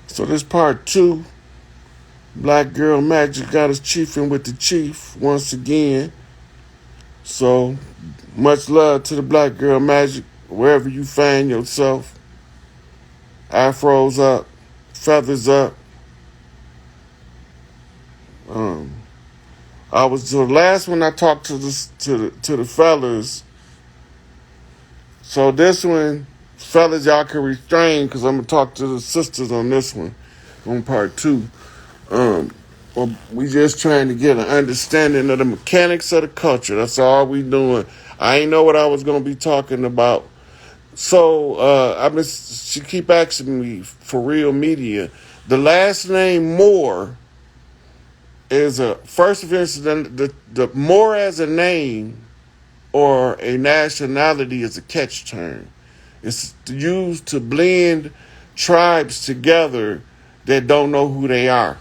So this part two, Black Girl Magic got us chiefing with the chief once again. So much love to the Black Girl Magic wherever you find yourself. Afros up, feathers up. Um, I was the last one I talked to the fellas. So this one, fellas, y'all can restrain because I'm gonna talk to the sisters on this one, on part two. Um, well, we just trying to get an understanding of the mechanics of the culture. That's all we doing. I ain't know what I was gonna be talking about. So she keep asking me for real media. The last name Moore is a first of incident. The Moore as a name or a nationality is a catch term. It's used to blend tribes together that don't know who they are.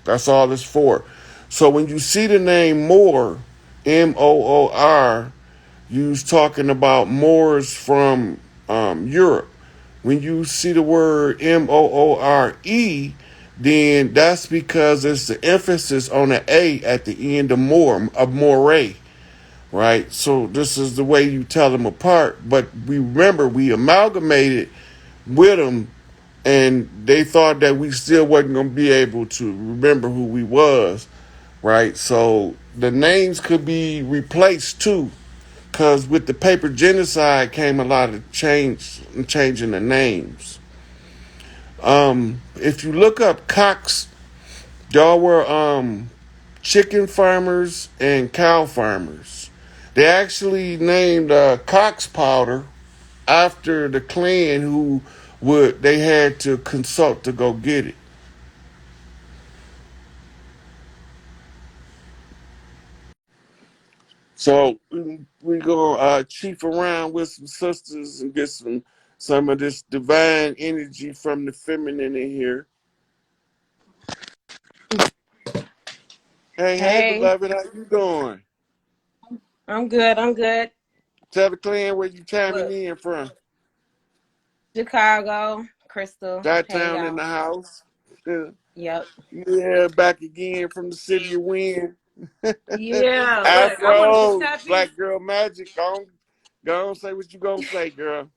That's all it's for. So when you see the name Moor, Moor, you was talking about Moors from Europe. When you see the word Moore, then that's because it's the emphasis on the A at the end of more, of moray, right? So this is the way you tell them apart. But we remember we amalgamated with them, and they thought that we still wasn't gonna be able to remember who we was, right? So the names could be replaced too, because with the paper genocide came a lot of changing the names. If you look up Cox, y'all were chicken farmers and cow farmers. They actually named Cox powder after the clan who would they had to consult to go get it. So we gonna chief around with some sisters and get some of this divine energy from the feminine in here. Hey, Hey, beloved, how you doing? I'm good. I'm good. Tell the clan where you chiming Look, in from. Chicago, Crystal. Dot Hey, town in y'all. the house. Yeah, Yep. yeah, back again from the city of wind. Yeah. Look, I wanted to Afro, tap in. Black Girl Magic. Go on, say what you gonna say, girl.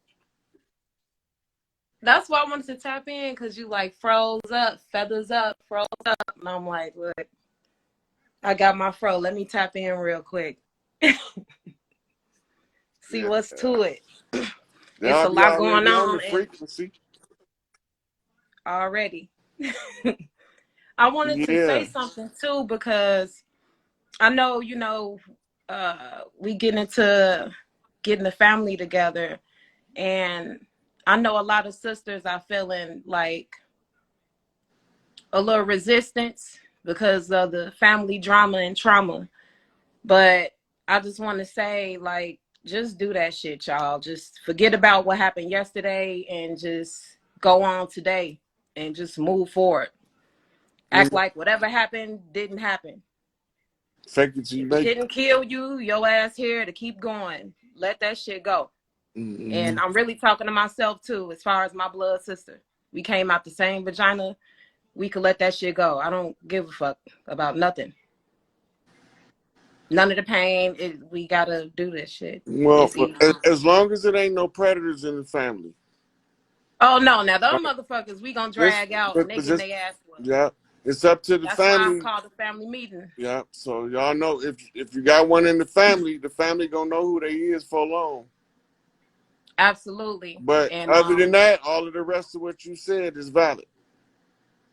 That's why I wanted to tap in because you like froze up, feathers up, froze up, and I'm like, look, I got my fro. Let me tap in real quick. See Yeah, what's to it. It's y'all a be lot going already on the on and frequency. already. I wanted to say Yeah, something too because I know, we get into getting the family together. And I know a lot of sisters are feeling like a little resistance because of the family drama and trauma. But I just want to say, like, just do that shit, y'all. Just forget about what happened yesterday and just go on today and just move forward. Act mm, like whatever happened didn't happen. fake it till you If it make it. didn't kill you, your ass here to keep going. Let that shit go. Mm-hmm. And I'm really talking to myself too, as far as my blood sister. We came out the same vagina. We could let that shit go. I don't give a fuck about nothing. None of the pain. We gotta do this shit. Well, It's easy. as long as it ain't no predators in the family, Oh no, now them right? motherfuckers we gonna Just, drag out and they but getting just, their ass whooped. yeah, it's up to the That's why I family. called a family meeting. Yeah, so y'all know if you got one in the family gonna know who they is for long. Absolutely. But And other than that, all of the rest of what you said is valid.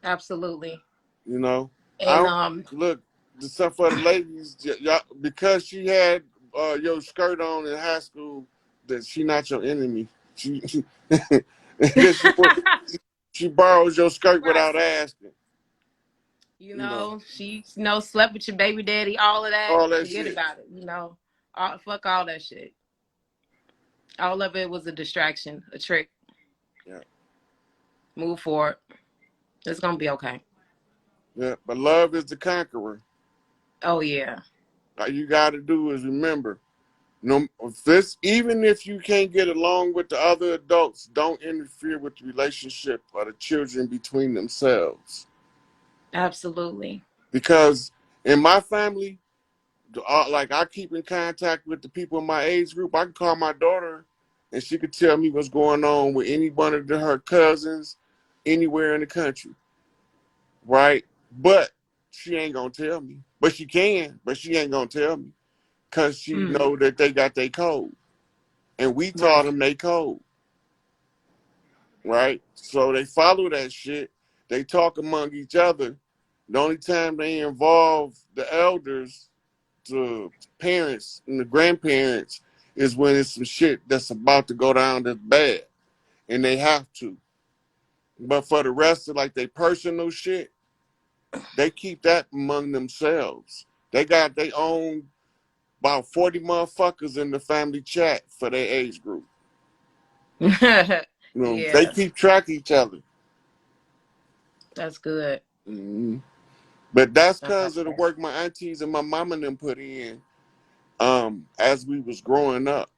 absolutely. You know, I And don't look the stuff for the ladies. Y'all, because she had your skirt on in high school, that she not your enemy. She that she borrows your skirt right. without asking. You know, She slept with your baby daddy, all of that. all that Forget shit. about it. Fuck all that shit. All of it was a distraction, a trick. Yeah, Move forward. It's gonna be okay. yeah. But love is the conqueror. Oh yeah. All you got to do is remember. No, if this, even if you can't get along with the other adults, don't interfere with the relationship of the children between themselves. Absolutely. Because in my family, like I keep in contact with the people in my age group. I can call my daughter, and she could tell me what's going on with any one of her cousins anywhere in the country, right? But she ain't gonna tell me. But she can, but she ain't gonna tell me because she Mm, know that they got their code, and we taught right. them they code, right? So they follow that shit. They talk among each other. The only time they involve the elders, the parents and the grandparents, is when it's some shit that's about to go down that's bad, and they have to. But for the rest of like their personal shit, they keep that among themselves. They got their own about 40 motherfuckers in the family chat for their age group. You know, they Yeah, keep track of each other. that's good. Mm-hmm. But that's I like because of the that. work my aunties and my mama and them put in as we was growing up,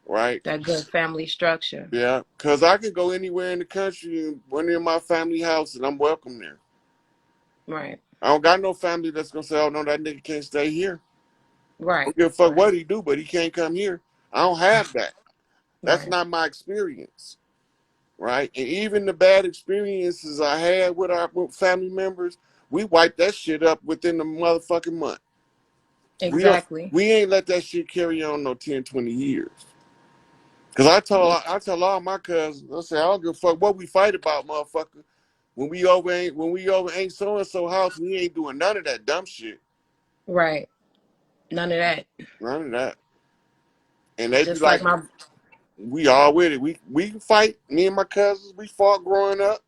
right? That good family structure. Yeah, because I can go anywhere in the country and one in my family house and I'm welcome there. Right. I don't got no family that's gonna say, "Oh no, that nigga can't stay here." I Right. don't give a fuck Right. what he do, but he can't come here. I don't have that. That's Right. not my experience, right? And even the bad experiences I had with our with family members, we wiped that shit up within the motherfucking month. We don't. Exactly. We ain't let that shit carry on no 10, 20 years. Cause Yeah. I tell all my cousins, I say I don't give a fuck what we fight about, motherfucker. When we over ain't so and so house, we ain't doing none of that dumb shit. Right. None of that. None of that. And they be Just like like, my. we all with it. We can fight. Me and my cousins, we fought growing up.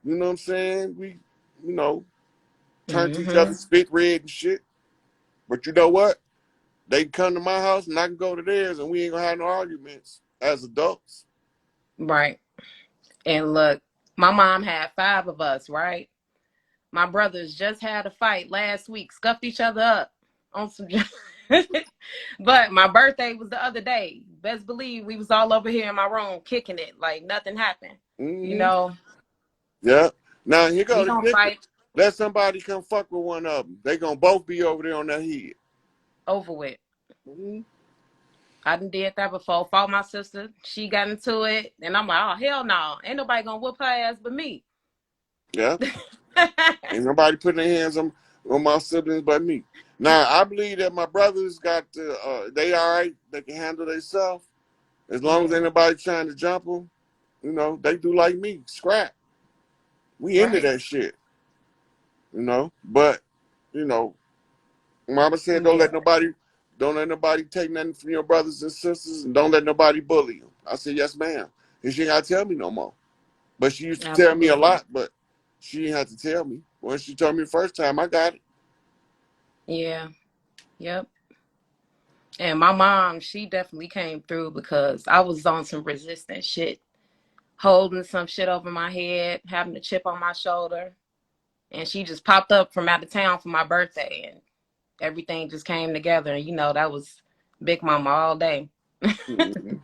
You know what I'm saying? We, you know, turned to each other, Hmm. spit red and shit. But you know what? They can come to my house and I can go to theirs, and we ain't gonna have no arguments as adults. Right. And look, my mom had five of us. Right. My brothers just had a fight last week, scuffed each other up on some. But my birthday was the other day. Best believe we was all over here in my room kicking it like nothing happened. You Mm-hmm. know, Yeah. Now here go we the gonna kicker. fight Let somebody come fuck with one of them. They gonna both be over there on that head. over with. Mm-hmm. I done did that before. Fought my sister. She got into it, and I'm like, oh hell no, ain't nobody gonna whoop her ass but me. Yeah. Ain't nobody putting their hands on my siblings but me. Now I believe that my brothers got the they all right. They can handle themselves as long as Yeah. ain't nobody trying to jump them. You know they do like me, scrap. We into Right. that shit. You know, but you know, Mama said Yeah. don't let nobody take nothing from your brothers and sisters, and don't let nobody bully you. I said yes, ma'am. And she ain't gotta tell me no more. But she used to tell me a Absolutely. lot, but she didn't have to tell me. When she told me the first time, I got it. Yeah. Yep. And my mom, she definitely came through because I was on some resistant shit, holding some shit over my head, having a chip on my shoulder. And she just popped up from out of town for my birthday, and everything just came together. And, that was Big Mama all day Mm-hmm.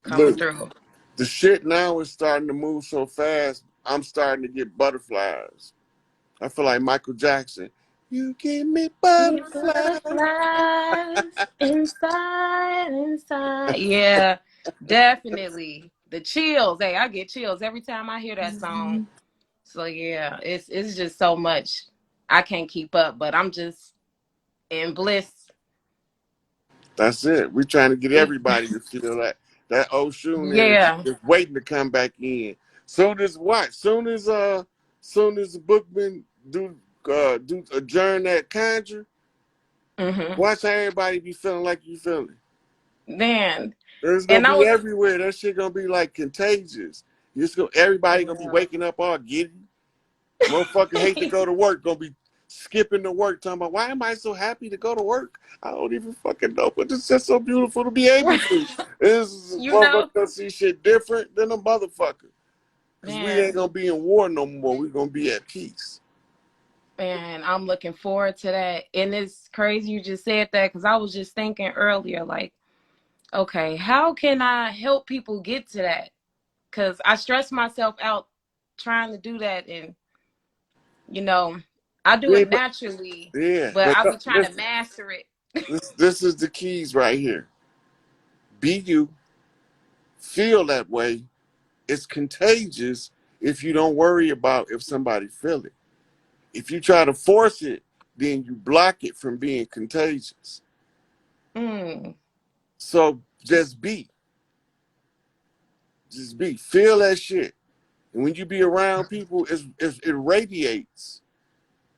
coming Look, through. the shit now is starting to move so fast. I'm starting to get butterflies. I feel like Michael Jackson. You give me Be butterflies. butterflies inside. Yeah, definitely. The chills. Hey, I get chills every time I hear that song. So yeah, it's just so much. I can't keep up, but I'm just in bliss. That's it. We're trying to get everybody to feel that Oshun energy Yeah. just waiting to come back in. Soon as what? Soon as the Bookman do adjourn that conjure, Hmm. watch how everybody be feeling like you feeling. Man, It's gonna and I be was everywhere. That shit gonna be like contagious. Everybody gonna be yeah. waking up all giddy. Motherfucker hate to go to work. Gonna be skipping to work. Talking about why am I so happy to go to work? I don't even fucking know, but it's just so beautiful to be able to. This you motherfucker know, gonna see shit different than a motherfucker. Cause we ain't man, gonna be in war no more. We gonna be at peace. And I'm looking forward to that. And it's crazy you just said that because I was just thinking earlier, like, okay, how can I help people get to that? Because I stress myself out trying to do that. And, you know, I do Yeah, it naturally, yeah, but but I be trying to listen, master it. this is the keys right here. Be you, feel that way. It's contagious if you don't worry about if somebody feel it. If you try to force it, then you block it from being contagious. Mm, So just be, feel that shit. And when you be around people, it radiates.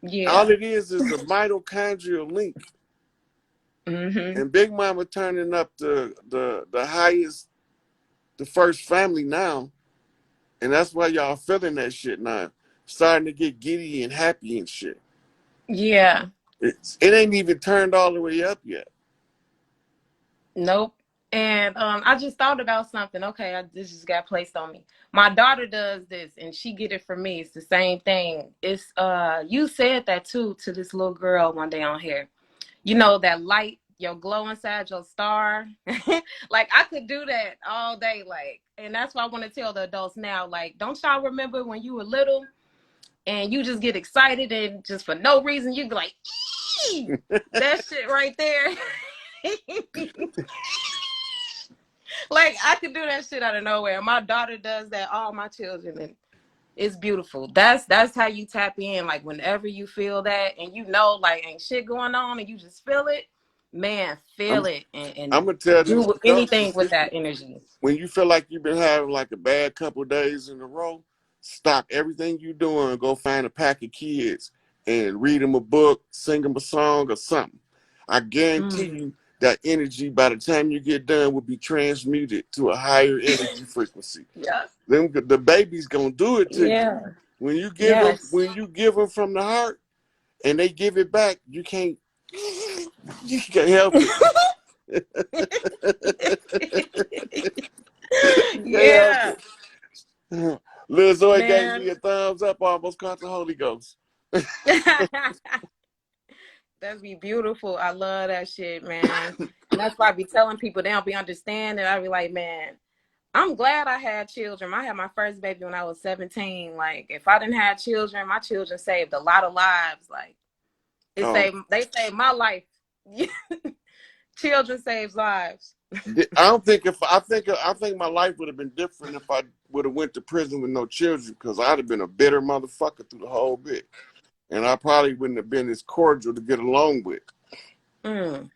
All yeah. it is a mitochondrial link. Mm-hmm. And Big Mama turning up the highest, the first family now, and that's why y'all feeling that shit now, starting to get giddy and happy and shit. Yeah. It ain't even turned all the way up yet. Nope. And I just thought about something. Okay, this just got placed on me. My daughter does this, and she get it from me. It's the same thing. It's you said that too to this little girl one day on here. You know that light, your glow inside your star. Like I could do that all day. Like, and that's why I want to tell the adults now. Like, don't y'all remember when you were little and you just get excited and just for no reason you be like, "Ee!" That shit right there. Like I could do that shit out of nowhere. My daughter does that, all my children, and it's beautiful. That's how you tap in. Like whenever you feel that and you know like ain't shit going on and you just feel it, man, I'm feel it I'm and gonna tell these do adults anything and with that people, energy. when you feel like you've been having like a bad couple of days in a row, stop everything you're doing and go find a pack of kids and read them a book, sing them a song or something. I guarantee Mm. you that energy by the time you get done will be transmuted to a higher energy frequency. Yeah. The baby's gonna do it to you. Yeah. Yes. When you give them from the heart and they give it back, you can't help it. You can't help Yeah. it. Lil Zoe gave Man. me a thumbs up, almost caught the Holy Ghost. That'd be beautiful. I love that shit, man. And that's why I be telling people they don't be understanding. I be like, man, I'm glad I had children. I had my first baby when I was 17. Like, if I didn't have children, my children saved a lot of lives. Like, um, they saved my life. Children saves lives. I don't think if I think my life would have been different if I would have went to prison with no children because I'd have been a bitter motherfucker through the whole bit, and I probably wouldn't have been as cordial to get along with. Mm,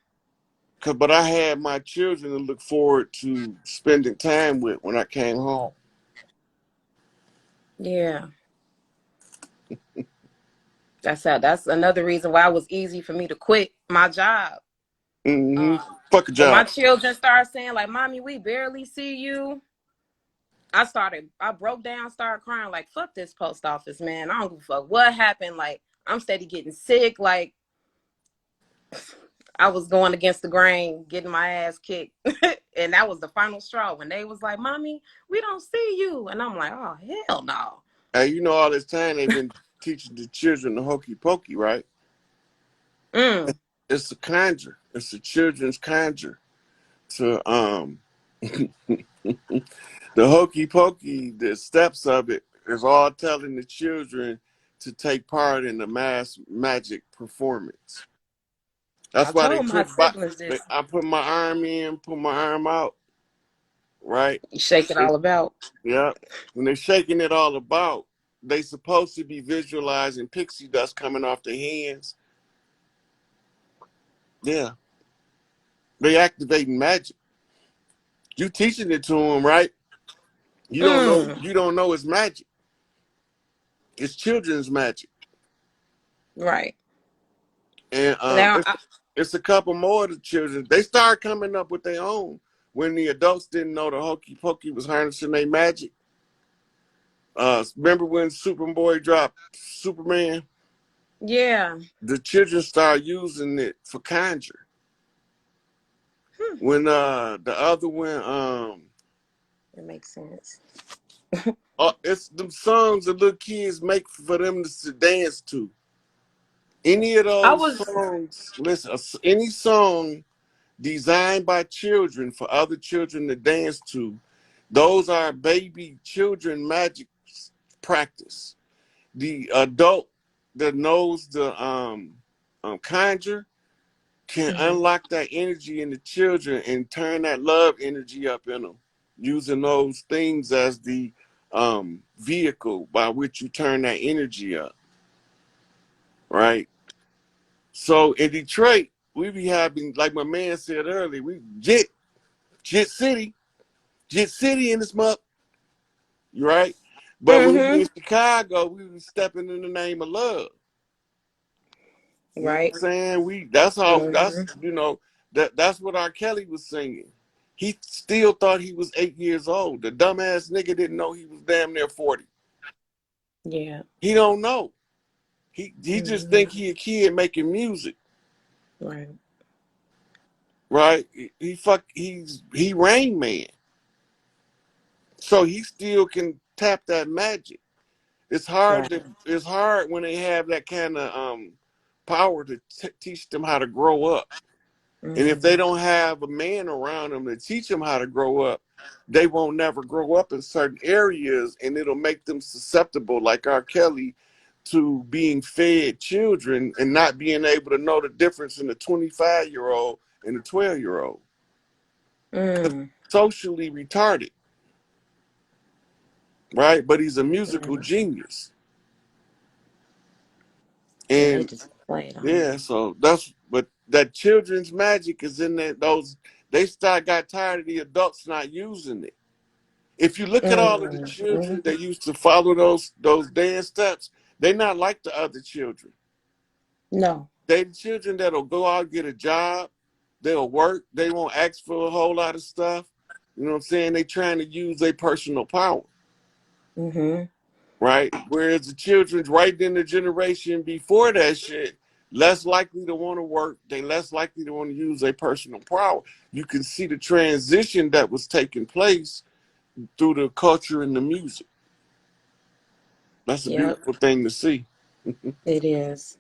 But I had my children to look forward to spending time with when I came home. yeah. That's another reason why it was easy for me to quit my job. Mm-hmm. Um, Fuck a when my job. children started saying, like, Mommy, we barely see you, I broke down, started crying, like, fuck this post office, man. I don't give a fuck what happened. Like, I'm steady getting sick. Like, I was going against the grain, getting my ass kicked. And that was the final straw when they was like, Mommy, we don't see you. And I'm like, oh, hell no. And you know, all this time they've been teaching the children the hokey pokey, right? Mm, It's a conjure. It's a children's conjure. To the hokey pokey, the steps of it is all telling the children to take part in the mass magic performance. I That's why they told my trick. siblings this. I put my arm in, put my arm out, right? You shake it They, all about. yeah. When they're shaking it all about, they supposed to be visualizing pixie dust coming off their hands. Yeah, they activating magic. You teaching it to them, right? You don't know. Mm, You don't know it's magic. It's children's magic, right. and Now, it's a couple more of the children. They start coming up with their own when the adults didn't know the hokey pokey was harnessing their magic. Remember when Superboy dropped Superman? yeah. The children start using it for conjure. Hmm, When the other one, it makes sense. it's them songs that little kids make for them to dance to. Any of I those was. songs, listen, any song designed by children for other children to dance to, those are baby children magic practice. The adult that knows the conjure can Mhm. unlock that energy in the children and turn that love energy up in them, using those things as the vehicle by which you turn that energy up, right? So in Detroit, we be having, like my man said earlier, we Jit Jit City in this month, right? But when we be in Mhm. Chicago, we be stepping in the name of love. You know what Right. I'm saying? That's Mhm. that's what R. Kelly was singing. He still thought he was 8 years old. The dumbass nigga didn't know he was damn near 40. Yeah. He don't know. He just Mhm. think he a kid making music, Right. right? He Rain Man. So he still can tap that magic. Right. It's hard when they have that kind of power to teach them how to grow up. And if they Mhm. don't have a man around them to teach them how to grow up, they won't never grow up in certain areas, and it'll make them susceptible, like R. Kelly, to being fed children and not being able to know the difference in a 25-year-old and a 12-year-old. Mm. Socially retarded, right? But he's a musical Mm. genius. Yeah, they And just played on him. yeah, so but that children's magic is in there. They got tired of the adults not using it. If you look at all of the Mhm. children that used to follow those dance steps, they're not like the other children. No. They the children that'll go out and get a job, they'll work, they won't ask for a whole lot of stuff. You know what I'm saying? They trying to use their personal power, Mhm. right? Whereas the children's right in the generation before that shit, less likely to want to work, they less likely to want to use their personal power. You can see the transition that was taking place through the culture and the music. That's a Yep. beautiful thing to see. It is.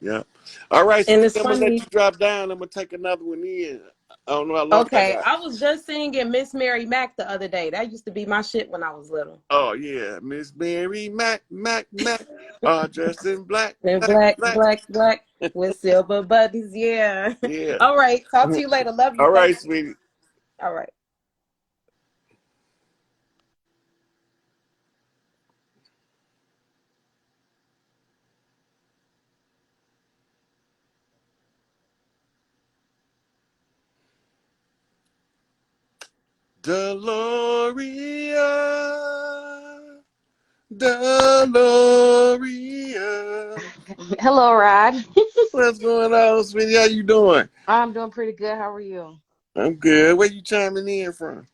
Yeah. All right, And sweetie, it's I'm gonna let funny. you drop down. I'm gonna take another one in. I don't know how long I Okay, got. I was just singing Miss Mary Mack the other day. That used to be my shit when I was little. Oh yeah, Miss Mary Mac, all dressed in black, And black, black, black. black, black with silver buttons. Yeah. Yeah. All right. Talk to you later. Love you. All Thank right, you. sweetie. All right. Deloria, Deloria. Hello, Rod. What's going on, sweetie? How you doing? I'm doing pretty good. How are you? I'm good. Where you chiming in from?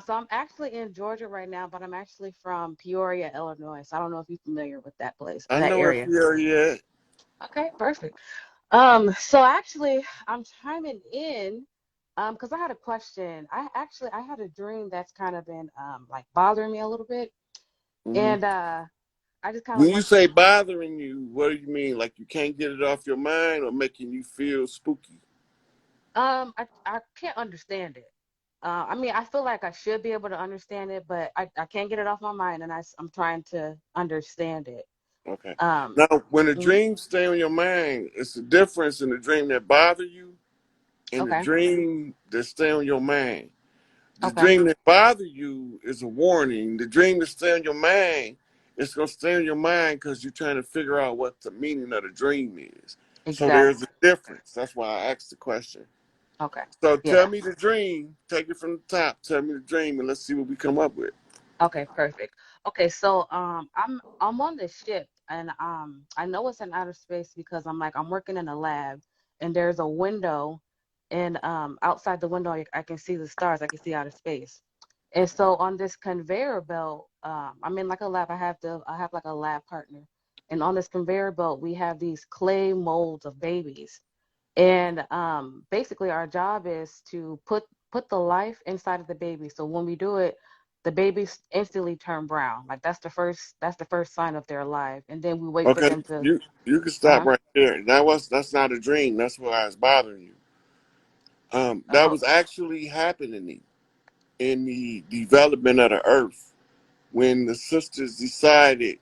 So I'm actually in Georgia right now, but I'm actually from Peoria, Illinois. So I don't know if you're familiar with that place, I that know where area. Peoria at. Okay, perfect. So actually, I'm chiming in, because I had a question. I had a dream that's kind of been like bothering me a little bit, Mm-hmm. and I just kind of When you want. say bothering you, what do you mean? Like you can't get it off your mind or making you feel spooky? I can't understand it. I mean, I feel like I should be able to understand it, but I can't get it off my mind, and I'm trying to understand it. Okay. Um, Now, when a mhm, dream stay on your mind, it's the difference in the dream that bother you and the okay, dream that stay on your mind. The okay, dream that bother you is a warning. The dream that stay on your mind, it's gonna stay on your mind because you're trying to figure out what the meaning of the dream is. So there's a exactly. difference. That's why I asked the question. Okay, So tell yeah, me the dream. Take it from the top. Tell me the dream, and let's see what we come up with. okay, perfect. Okay, so I'm on this ship, and I know it's in outer space because I'm working in a lab, and there's a window, and outside the window I can see the stars. I can see outer space. And so on this conveyor belt, I'm in like a lab. I have like a lab partner, and on this conveyor belt we have these clay molds of babies, and basically our job is to put the life inside of the baby. So when we do it, the babies instantly turn brown. Like that's the first sign of they're alive. And then we wait for Okay, them to. you can stop Uh-huh. right there. That's not a dream. That's why it's bothering you. That Oh. was actually happening in the development of the earth when the sisters decided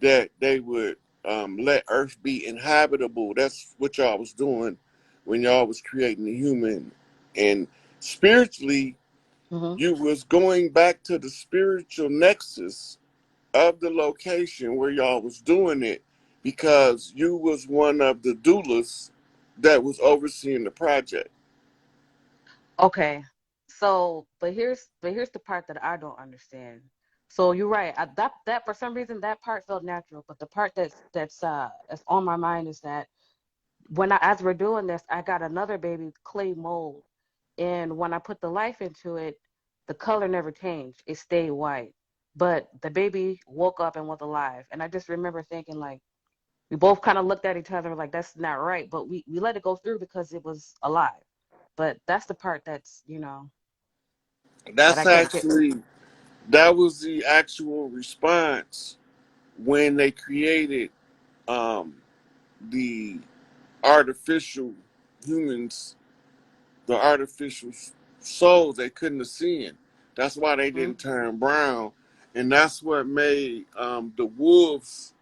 that they would let earth be inhabitable. That's what y'all was doing when y'all was creating the human. And spiritually, Mhm. you was going back to the spiritual nexus of the location where y'all was doing it because you was one of the doulas that was overseeing the project. Okay. So, but here's the part that I don't understand. So you're right. That for some reason that part felt natural, but the part that's on my mind is that as we're doing this, I got another baby clay mold, and when I put the life into it, the color never changed. It stayed white, but the baby woke up and was alive. And I just remember thinking like we both kind of looked at each other like that's not right, but we let it go through because it was alive. But that's the part that That's I can't get. actually that was the actual response when they created um, the artificial humans, the artificial souls they couldn't ascend. That's why they Mm-hmm. didn't turn brown, and that's what made the wolves,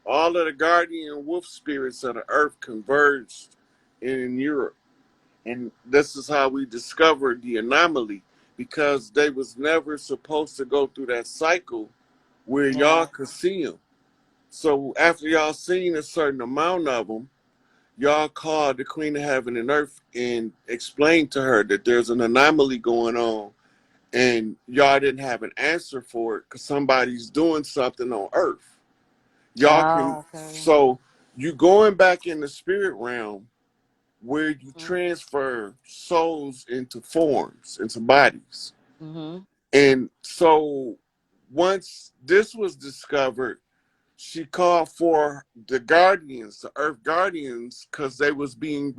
all of the guardian wolf spirits of the earth converged in Europe. And this is how we discovered the anomaly because they was never supposed to go through that cycle where y'all Yeah. could see them. So after y'all seen a certain amount of them, y'all called the Queen of Heaven and Earth and explained to her that there's an anomaly going on, and y'all didn't have an answer for it because somebody's doing something on Earth. Y'all can, Oh, okay. so you going back in the spirit realm where you Mm-hmm. transfer souls into forms, into bodies. Mm-hmm. And so once this was discovered, she called for the guardians, the earth guardians, because they was being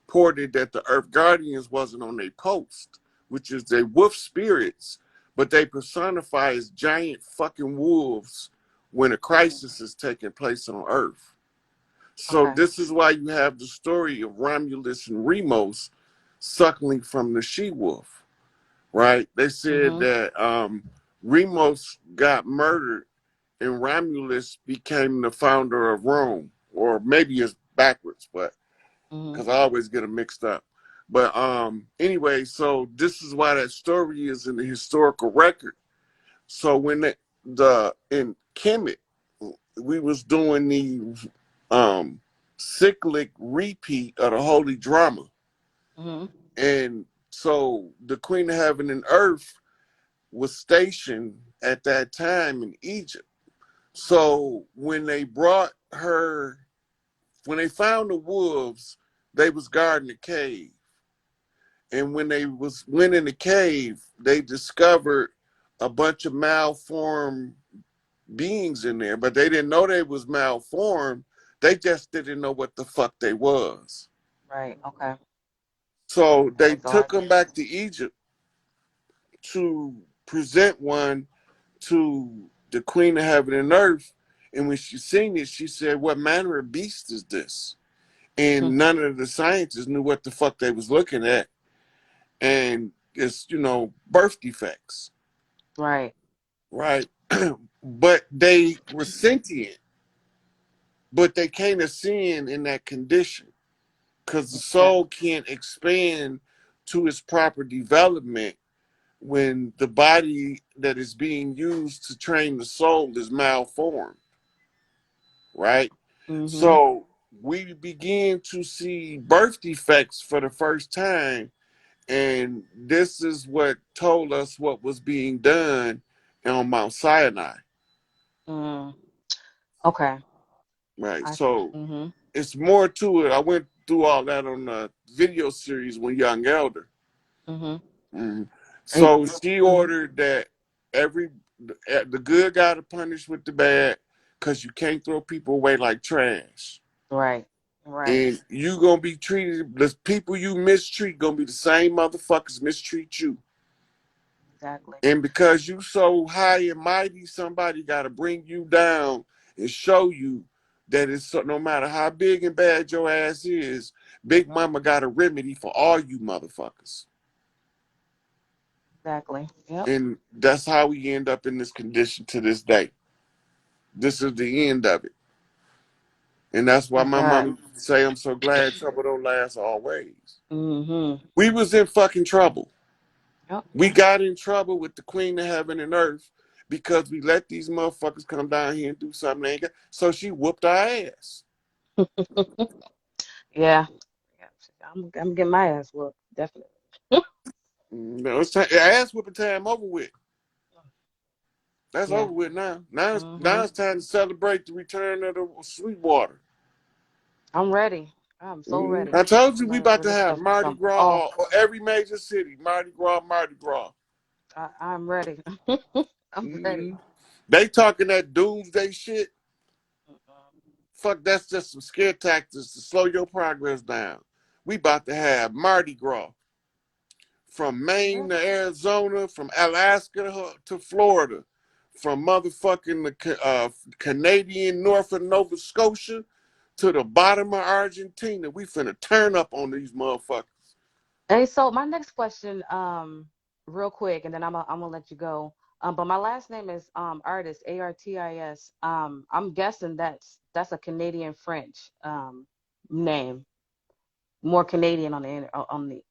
reported that the earth guardians wasn't on their post, which is they wolf spirits, but they personify as giant fucking wolves when a crisis is taking place on earth. So Okay. this is why you have the story of Romulus and Remus suckling from the she wolf, right? They said Mm-hmm. that Remus got murdered and Romulus became the founder of Rome, or maybe it's backwards, but Mm-hmm. because I always get them mixed up. But anyway, so this is why that story is in the historical record. So when the in Kemet, we was doing the cyclic repeat of the holy drama, Mm-hmm. and so the Queen of Heaven and Earth was stationed at that time in Egypt. So when they brought her, when they found the wolves, they was guarding the cave. And when they went in the cave, they discovered a bunch of malformed beings in there, but they didn't know they was malformed. They just didn't know what the fuck they was. Right. Okay. So That they makes a lot took of them back sense. to Egypt to present one to the Queen of Heaven and Earth. And when she seen it, she said, "What manner of beast is this?" And none of the scientists knew what the fuck they was looking at. And it's, birth defects, Right. right? But they were sentient, but they can't ascend in that condition because the Okay. soul can't expand to its proper development when the body that is being used to train the soul is malformed, right? Mm-hmm. So we begin to see birth defects for the first time, and this is what told us what was being done on Mount Sinai, Mm. Okay. right? I. So Mm-hmm. it's more to it. I went through all that on the video series when Young Elder. Mm-hmm. Mhm. And, So she mm-hmm. ordered that every the good got to punish with the bad because you can't throw people away like trash. Right. Right. And you gonna be treated, the people you mistreat gonna be the same motherfuckers mistreat you. Exactly. And because you so high and mighty, somebody got to bring you down and show you that it's so, no matter how big and bad your ass is, Big Mama got a remedy for all you motherfuckers. Exactly. Yep. And that's how we end up in this condition to this day. This is the end of it. And that's why Thank my God. mama say I'm so glad trouble don't last always. Mm-hmm. We was in fucking trouble. Yep. We got in trouble with the Queen of Heaven and Earth because we let these motherfuckers come down here and do something they ain't got. So she whooped our ass. Yeah. Yeah. I'm getting my ass whooped. Definitely. No, it's time, ass whooping time over with. That's Yeah. over with now. Now Mm-hmm. it's time to celebrate the return of the Sweetwater. I'm ready. I'm so ready I told you we for about to this have stuff to Mardi come Gras off. or every major city. Mardi Gras, Mardi Gras. I'm ready. I'm ready. Mm-hmm. They talking that doomsday shit. Mm-mm. Fuck, that's just some scare tactics to slow your progress down. We about to have Mardi Gras from Yeah. Maine to Arizona, from Alaska to Florida, from motherfucking the Canadian North of Nova Scotia to the bottom of Argentina. We finna turn up on these motherfuckers. Hey, so my next question, real quick, and then I'm gonna let you go. But my last name is Artis, Artis. I'm guessing that's a Canadian French name, more Canadian on the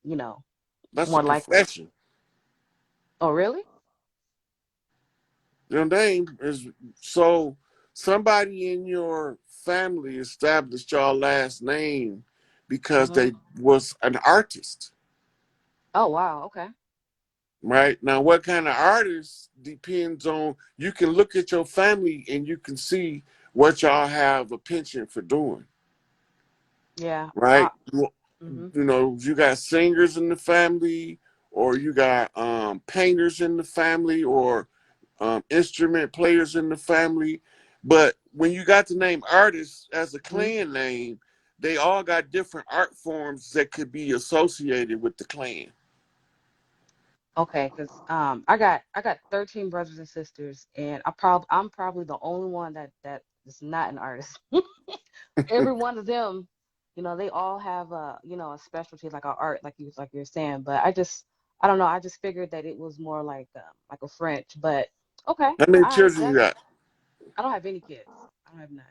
That's a more likely. profession. Oh, really? Your name is so somebody in your family established your last name because Mm-hmm. they was an artist. Oh, wow. Okay. Right now, what kind of artist depends on. You can look at your family and you can see what y'all have a penchant for doing. Yeah. Right, you, Mm-hmm. you know, you got singers in the family, or you got painters in the family, or instrument players in the family. But when you got the name artist as a Mm-hmm. clan name, they all got different art forms that could be associated with the clan. Okay, because I got 13 brothers and sisters, and I'm probably the only one that is not an artist. Every one of them, they all have a specialty like a art, like you're saying. But I don't know. I just figured that it was more like a French. But okay, How many all right. children you That got? I don't have any kids. I don't have none.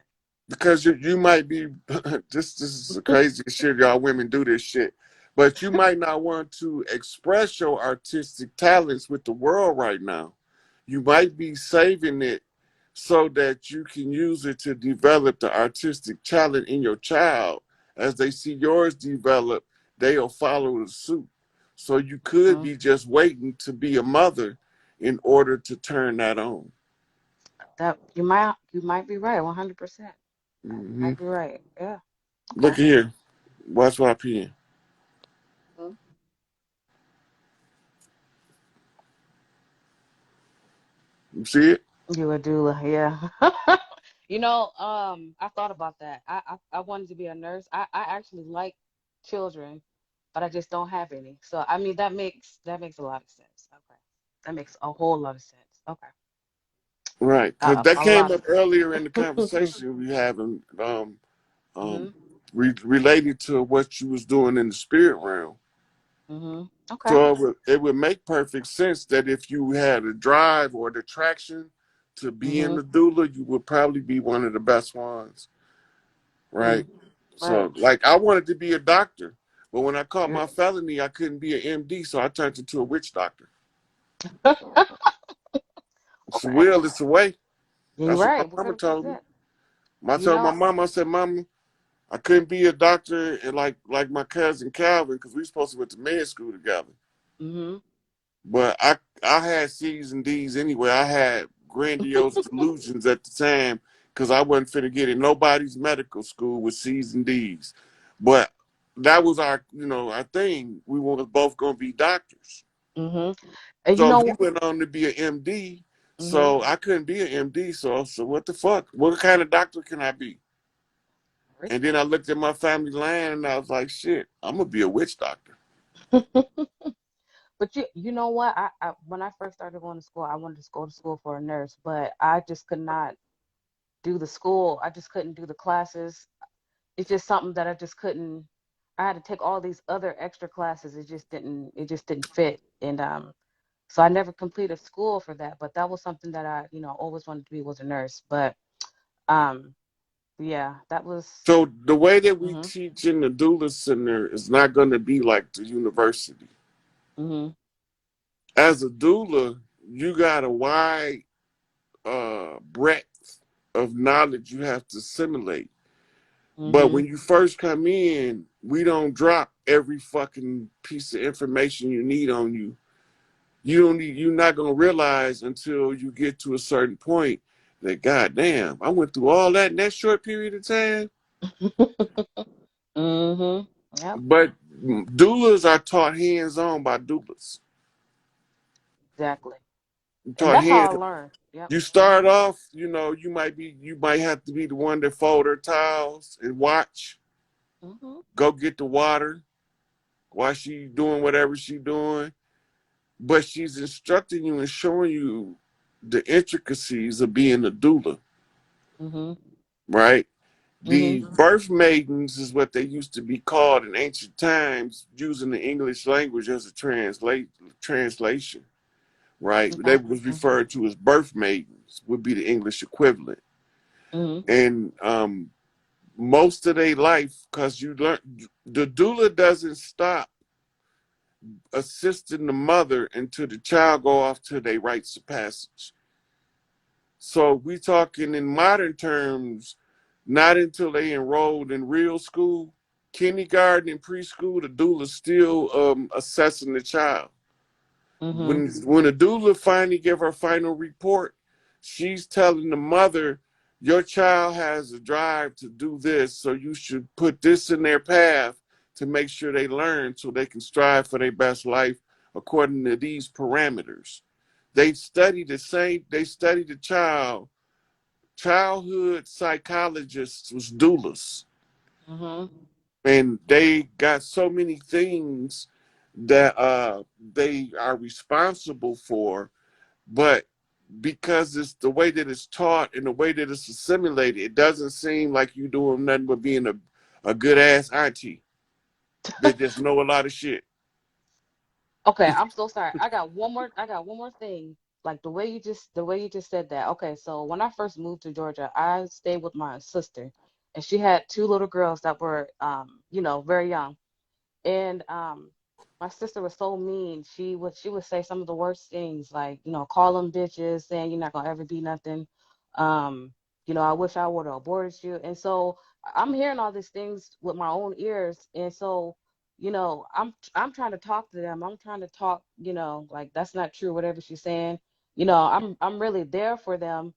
Because you might be this is the craziest shit. Y'all women do this shit, but you might not want to express your artistic talents with the world right now. You might be saving it so that you can use it to develop the artistic talent in your child. As they see yours develop, they'll follow the suit. So you could Hmm. be just waiting to be a mother in order to turn that on. That you might be right, 100%. You Hmm. might be right. Yeah. Okay. Look at here. Watch what I pee. Mhm. You see it? You a doula, yeah. I thought about that. I wanted to be a nurse. I actually like children, but I just don't have any. So I mean that makes a lot of sense. Okay. That makes a whole lot of sense. Okay. Right, because that A came lot up of earlier in the sense. conversation we having, um, Mhm. related to what you was doing in the spirit realm. Mhm. Okay. So it would make perfect sense that if you had a drive or the traction to be in Mhm. the doula, you would probably be one of the best ones, right? Mm. Right. So, like, I wanted to be a doctor, but when I caught You're my felony, I couldn't be an MD, so I turned into a witch doctor. It's a okay. will, it's a way. You're That's what my right. mama told me. 100%. I You told my know. mama, I said, Mama, I couldn't be a doctor and like my cousin Calvin because we supposed to went to med school together. Mhm. But I had C's and D's anyway. I had grandiose delusions at the time because I wasn't finna get in nobody's medical school with C's and D's. But that was our thing. We were both gonna be doctors. Mhm. And you So he know. went on to be an MD. Mhm. So I couldn't be an MD. So what the fuck? What kind of doctor can I be? And then I looked at my family line and I was like, shit, I'm gonna be a witch doctor. But you know what? I when I first started going to school, I wanted to go to school for a nurse, but I just could not do the school. I just couldn't do the classes. It's just something that I just couldn't. I had to take all these other extra classes. It just didn't fit. And so I never completed school for that. But that was something that I, always wanted to be was a nurse. But um yeah, that was. So the way that we Mhm. teach in the doula center is not going to be like the university. Mhm. As a doula, you got a wide breadth of knowledge you have to assimilate. But Mhm. when you first come in, we don't drop every fucking piece of information you need on you. You don't need, you're not gonna realize until you get to a certain point that goddamn, I went through all that in that short period of time. Mhm. Yep. But doulas are taught hands on by doulas. Exactly. You're And taught that's how I hands. learned. Yep. You start Mhm. off, you might have to be the one that fold her towels and watch, Mhm. go get the water while she doing whatever she doing. But she's instructing you and showing you the intricacies of being a doula, Mhm. right? The Mhm. birth maidens is what they used to be called in ancient times, using the English language as a translation, right? They Okay. was Mhm. referred to as birth maidens, would be the English equivalent. Mhm. And most of their life, because you learn, the doula doesn't stop assisting the mother until the child go off to their rites of passage. So we talking in modern terms, not until they enrolled in real school, kindergarten and preschool, the doula still assessing the child. Mhm. When the doula finally give her final report, she's telling the mother, your child has a drive to do this, so you should put this in their path to make sure they learn so they can strive for their best life according to these parameters. They study the childhood psychologists was doulas, Mhm. and they got so many things that they are responsible for, but because it's the way that it's taught and the way that it's assimilated, it doesn't seem like you doing nothing but being a good ass auntie that just know a lot of shit. Okay, I'm so sorry. I got one more thing. Like the way you just said that. Okay, so when I first moved to Georgia, I stayed with my sister, and she had two little girls that were very young. And my sister was so mean. She would say some of the worst things, like, call them bitches, saying you're not gonna ever be nothing. Um, I wish I would have aborted you. And so I'm hearing all these things with my own ears. And so, I'm trying to talk to them. I'm trying to talk, like that's not true, whatever she's saying. I'm really there for them.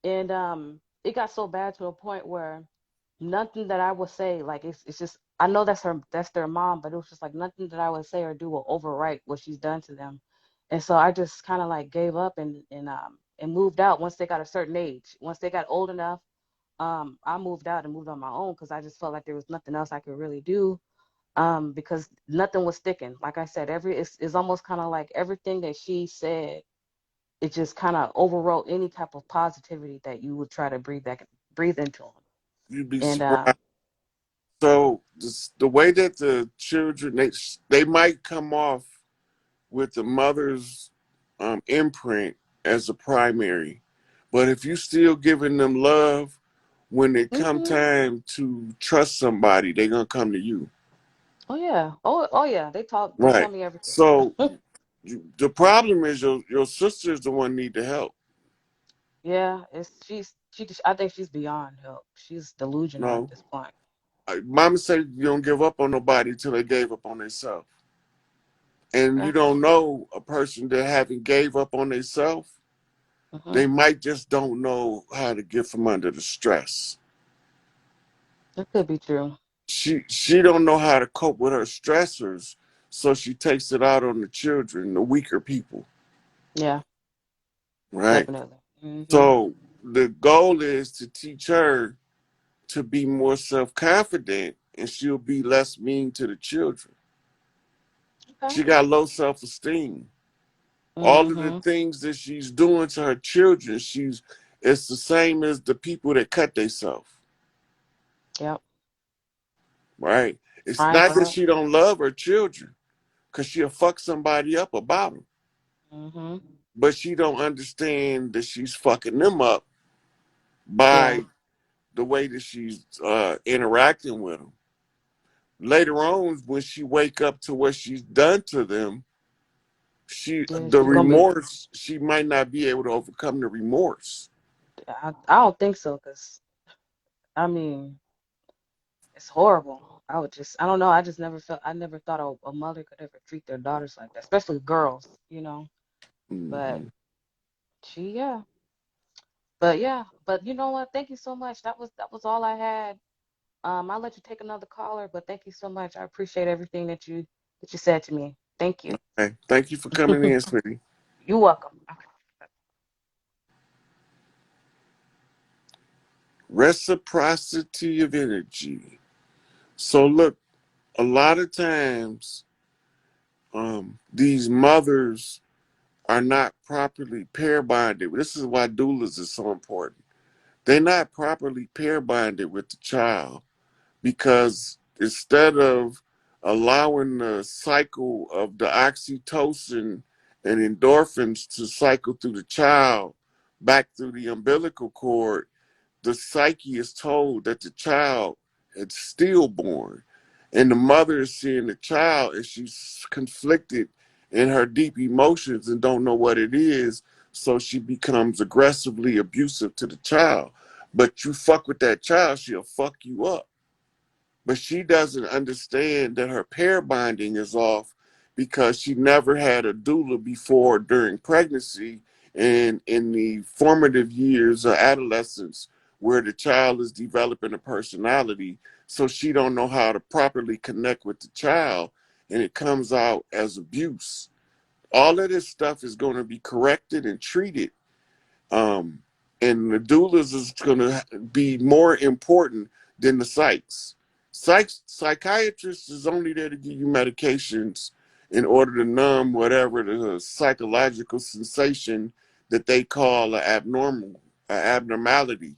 And it got so bad to a point where nothing that I would say, like it's just I know that's their mom, but it was just like nothing that I would say or do will overwrite what she's done to them. And so I just kind of like gave up and moved out once they got a certain age. Once they got old enough, I moved out and moved on my own because I just felt like there was nothing else I could really do. Because nothing was sticking. Like I said, it's almost kind of like everything that she said, it just kind of overwrote any type of positivity that you would try to breathe into them. You'd be And surprised. So the way that the children they might come off with the mother's imprint as a primary, but if you still giving them love, when it come mhm. time to trust somebody, they're gonna come to you. Oh yeah. Oh yeah. They tell Right. me everything. So the problem is your sister is the one need the help. Yeah, I think she's beyond help. She's delusional at No. this point. Mama said you don't give up on nobody until they gave up on themselves. And you Okay. don't know a person that haven't gave up on themselves. Mhm. They might just don't know how to get from under the stress. That could be true. She don't know how to cope with her stressors, so she takes it out on the children, the weaker people, Yeah, right? definitely. Mhm. So the goal is to teach her to be more self-confident, and she'll be less mean to the children. Okay. She got low self-esteem. All of the Mhm. things that she's doing to her children, it's the same as the people that cut themselves, Yep. right? It's Trying not for that help. she don't love her children, because she'll fuck somebody up about them, Mhm. but she don't understand that she's fucking them up Yeah. by the way that she's interacting with them. Later on, when she wake up to what she's done to them, Yeah. the She gonna be. remorse, she might not be able to overcome the remorse. I don't think so, cause I mean, it's horrible. I don't know. I never thought a mother could ever treat their daughters like that, especially girls, you know. But Hmm. yeah. But yeah. But you know what? Thank you so much. That was all I had. I'll let you take another caller, but thank you so much. I appreciate everything that you said to me. Thank you. Hey, thank you for coming in, sweetie. You're welcome. Okay. Reciprocity of energy. So look, a lot of times, these mothers are not properly pair bonded. This is why doulas is so important. They're not properly pair bonded with the child, because instead of allowing the cycle of the oxytocin and endorphins to cycle through the child back through the umbilical cord, the psyche is told that the child is stillborn, and the mother is seeing the child and she's conflicted in her deep emotions and don't know what it is, so she becomes aggressively abusive to the child. But you fuck with that child, she'll fuck you up, but she doesn't understand that her pair bonding is off because she never had a doula before during pregnancy and in the formative years of adolescence, where the child is developing a personality. So she don't know how to properly connect with the child, and it comes out as abuse. All of this stuff is going to be corrected and treated, um, and the doulas is going to be more important than the psychs. Psychiatrists is only there to give you medications in order to numb whatever the psychological sensation that they call an abnormality,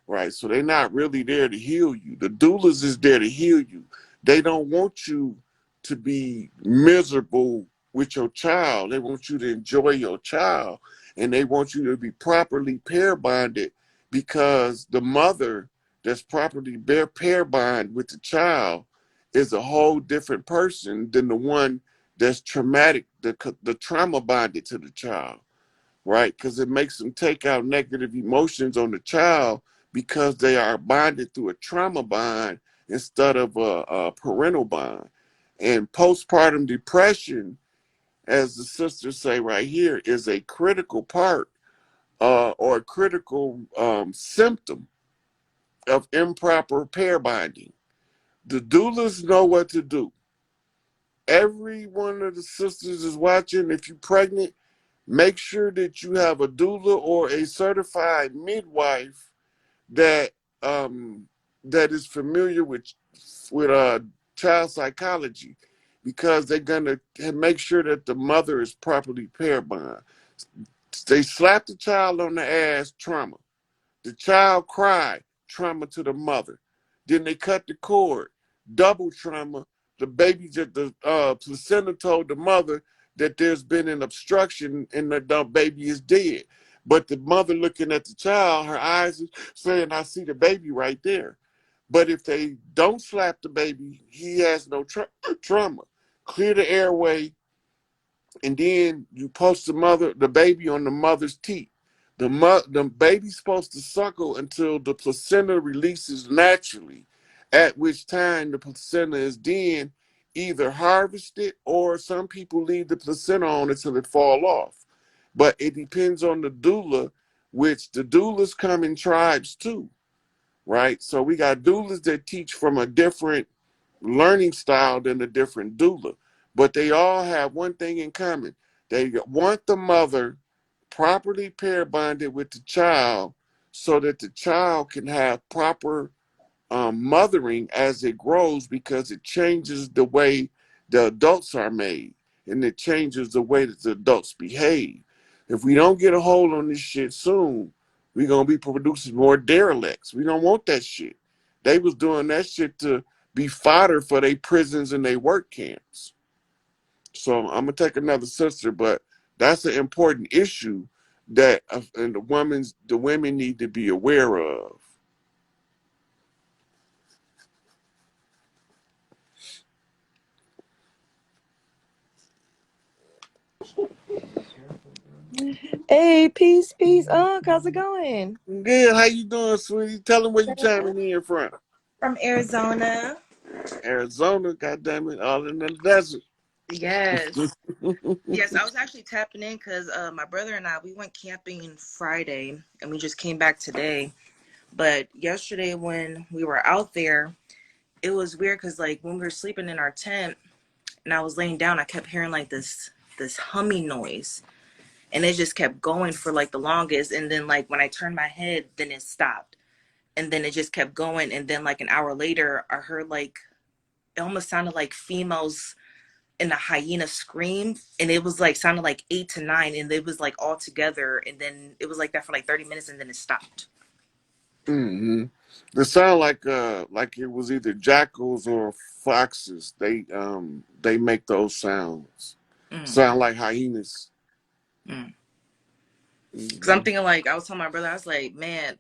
right? So they're not really there to heal you. The doulas is there to heal you. They don't want you to be miserable with your child. They want you to enjoy your child, and they want you to be properly pair bonded, because the mother that's properly pair bond with the child is a whole different person than the one that's traumatic, the trauma bonded to the child, right? Because it makes them take out negative emotions on the child because they are bonded through a trauma bond instead of a parental bond. And postpartum depression, as the sisters say right here, is a critical part or a critical symptom of improper pair bonding. The doulas know what to do. Every one of the sisters is watching. If you're pregnant, make sure that you have a doula or a certified midwife that um, that is familiar with child psychology, because they're gonna make sure that the mother is properly pair bond. They slap the child on the ass, trauma. The child cried, trauma to the mother. Then they cut the cord, double trauma. The baby, the placenta told the mother that there's been an obstruction and the baby is dead. But the mother looking at the child, her eyes is saying, I see the baby right there. But if they don't slap the baby, he has no trauma. Clear the airway, and then you post the baby on the mother's teeth. The baby's supposed to suckle until the placenta releases naturally, at which time the placenta is then either harvested, or some people leave the placenta on until it fall off. But it depends on the doula, which the doulas come in tribes too, right? So we got doulas that teach from a different learning style than a different doula, but they all have one thing in common. They want the mother properly pair bonded with the child so that the child can have proper mothering as it grows, because it changes the way the adults are made. and it changes the way that the adults behave. If we don't get a hold on this shit soon, we're gonna be producing more derelicts. We don't want that shit. They was doing that shit to be fodder for their prisons and their work camps. So I'm gonna take another sister, but that's an important issue that and the women need to be aware of. Hey, peace, peace. How's it going? Good, how you doing, sweetie? Tell them where you chiming in from. From Arizona. Arizona, goddamn it, all in the desert. Yes. Yes, I was actually tapping in because my brother and I, we went camping Friday and we just came back today. But yesterday when we were out there, it was weird because like when we were sleeping in our tent and I was laying down, I kept hearing like this humming noise. And it just kept going for like the longest. And then like when I turned my head, then it stopped. And then it just kept going. And then like an hour later, I heard like it almost sounded like females in a hyena scream, and it was like sounded like 8 to 9, and it was like all together, and then it was like that for like 30 minutes, and then it stopped. Mm-hmm. They sound like it was either jackals or foxes. They make those sounds. Mm, Sound like hyenas. mm. Because I'm Mm-hmm. thinking like I was telling my brother, I was like, man,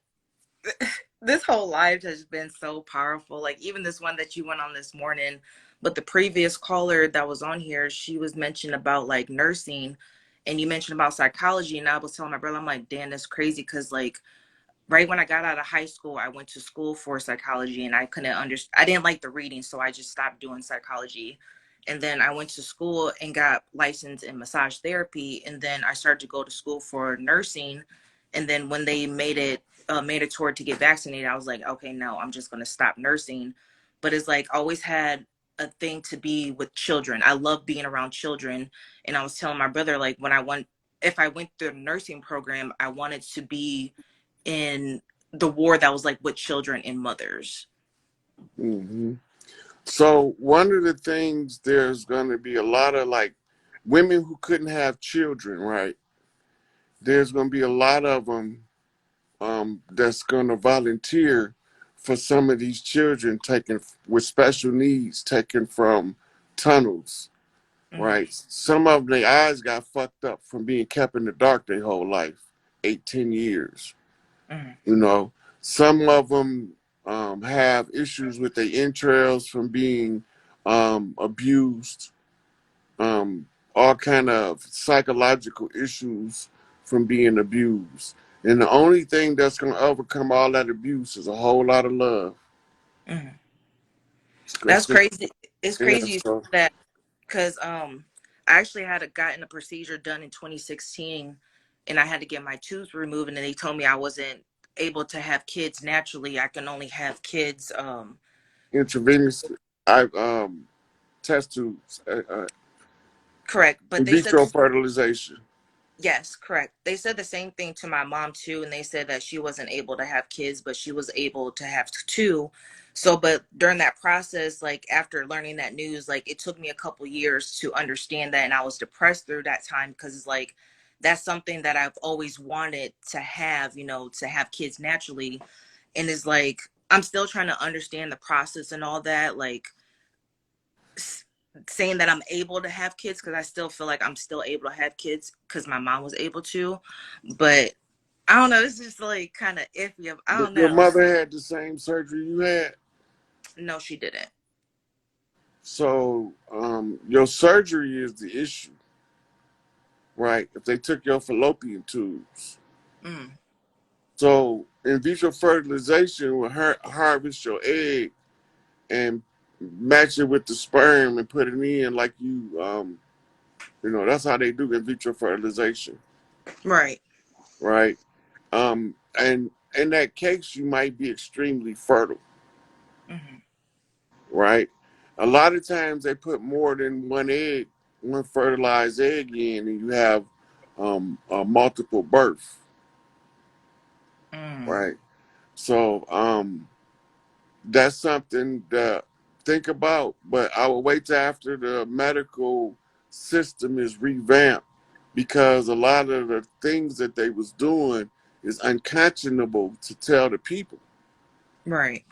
this whole life has been so powerful. Like even this one that you went on this morning, but the previous caller that was on here, she was mentioning about like nursing, and you mentioned about psychology, and I was telling my brother, I'm like, damn, that's crazy because like right when I got out of high school, I went to school for psychology and I couldn't understand. I didn't like the reading, so I just stopped doing psychology. And then I went to school and got licensed in massage therapy. And then I started to go to school for nursing. And then when they made it mandatory to get vaccinated, I was like, okay, no, I'm just going to stop nursing. But it's like I always had a thing to be with children. I love being around children. And I was telling my brother, like, if I went through the nursing program, I wanted to be in the war that was like with children and mothers. Mm-hmm. So one of the things, there's going to be a lot of like women who couldn't have children, right? There's going to be a lot of them that's going to volunteer for some of these children taken with special needs taken from tunnels, Mm, right? Some of them, their eyes got fucked up from being kept in the dark their whole life, 8, 10 years. mm, You know, some of them have issues with their entrails from being abused, um, all kind of psychological issues from being abused. And the only thing that's going to overcome all that abuse is a whole lot of love. mm. That's That's the, crazy. It's yeah, crazy you said so that because I actually had gotten a procedure done in 2016, and I had to get my tooth removed, and then they told me I wasn't able to have kids naturally. I can only have kids intravenous, I test tubes, correct. But in they said vitro fertilization. yes, correct. They said the same thing to my mom too, and they said that she wasn't able to have kids, but she was able to have two. So, but during that process, like after learning that news, like it took me a couple years to understand that, and I was depressed through that time because it's like that's something that I've always wanted to have, to have kids naturally, and it's like I'm still trying to understand the process and all that, like saying that I'm able to have kids because I still feel like I'm still able to have kids because my mom was able to. But I don't know. It's just like kind of iffy. I But don't your know. mother had the same surgery you had. No, she didn't. So your surgery is the issue, right? If they took your fallopian tubes. Mm, So in vitro fertilization will harvest your egg and match it with the sperm and put it in like that's how they do in vitro fertilization, right. right? And in that case, you might be extremely fertile, Hmm. right? A lot of times they put more than one fertilized egg in, and you have a multiple birth, Mm, right? So that's something to think about. But I will wait till after the medical system is revamped because a lot of the things that they was doing is unconscionable to tell the people, Right.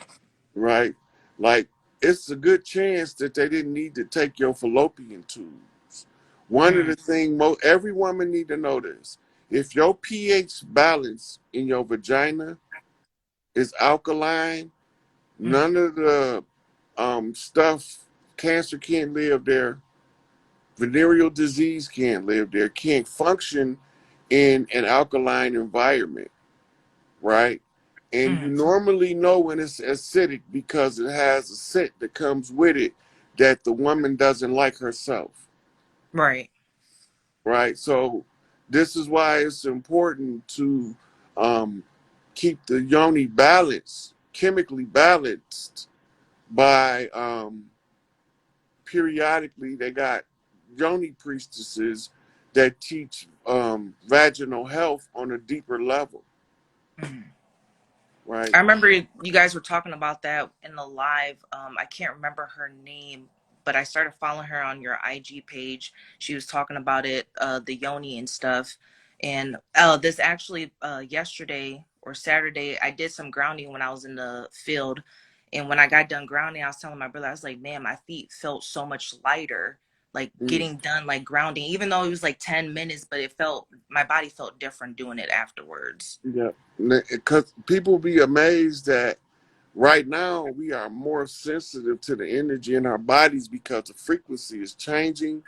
right? Like it's a good chance that they didn't need to take your fallopian tubes. One of Mm, the things every woman need to know this: if your pH balance in your vagina is alkaline, mm, none of the stuff, cancer can't live there, venereal disease can't live there, can't function in an alkaline environment, right? And you mm, normally know when it's acidic because it has a scent that comes with it that the woman doesn't like herself, right. right? So this is why it's important to um, keep the yoni balanced, chemically balanced by periodically they got yoni priestesses that teach vaginal health on a deeper level, Mm. right? I remember you guys were talking about that in the live. I can't remember her name, but I started following her on your IG page. She was talking about it, the yoni and stuff. And this actually yesterday or Saturday, I did some grounding when I was in the field. And when I got done grounding, I was telling my brother, I was like, man, my feet felt so much lighter, like Mm, getting done, like grounding, even though it was like 10 minutes, but my body felt different doing it afterwards. yeah, because people be amazed that right now we are more sensitive to the energy in our bodies because the frequency is changing,